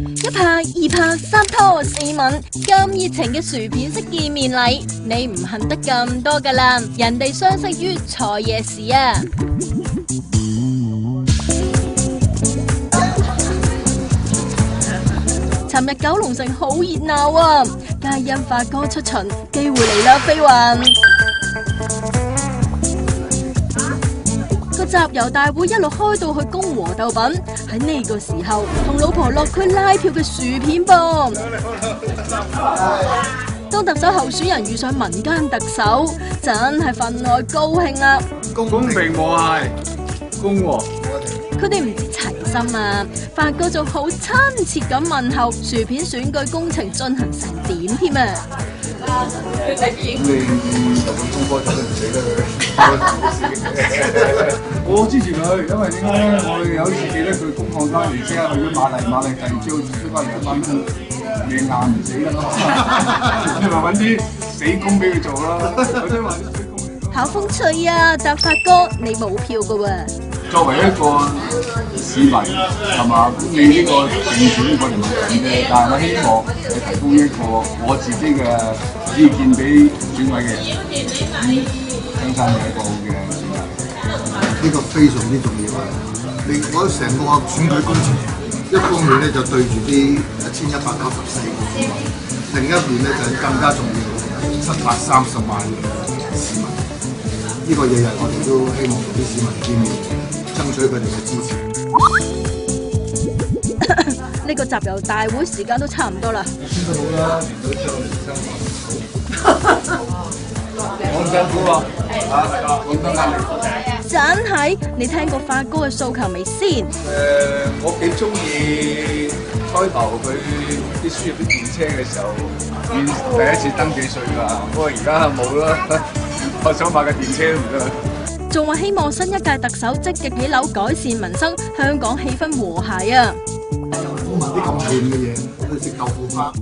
一拍、二拍、三拖、四吻，咁熱情嘅薯片式見面禮，你唔恨得咁多噶啦！人哋相識於財爺時啊！尋日九龍城好熱鬧啊，皆因發哥出巡，機會嚟啦，飛雲！個集郵大會一路開到去公和豆品，喺呢個時候同老婆落區拉票嘅薯片噃。當特首候選人遇上民間特首，真係分外高興啊！公平和諧，公和。佢哋唔止齊心啊，發哥仲好親切咁問候薯片選舉工程進行成點添啊！你做個功課真係唔死得佢。我支持佢，因為點解咧？我有一次記得佢公幹翻嚟即刻去咗瑪麗，第二朝出翻嚟翻工，你硬唔死得咯。你咪揾啲死工俾佢做咯，或者揾啲水工嚟咯。好風趣啊！但發哥你冇票噶喎。作為一個市民係嘛，你呢個政選我哋唔緊嘅，但係我希望係提供一個我自己嘅意見俾選委嘅人，香山係一個好嘅選擇。呢個非常之重要啊！我成個選舉工程，一方面咧就對住啲1194個市民，另一面咧就更加重要730萬市民。呢個日日我哋都希望同啲市民見面。爭取佢哋嘅支持。呢個集郵大會時間都差唔多啦。先得好啦，連到之後好辛苦喎，咁多壓力。真係，你聽過發哥嘅訴求未先？我幾中意開頭佢啲輸入啲電車嘅時候，第一次登記稅㗎。不過而家冇啦，我想買架電車都唔得。仲話希望新一屆特首積極起樓改善民生，香港氣氛和諧啊！唔好問啲咁亂嘅嘢，去食豆腐花。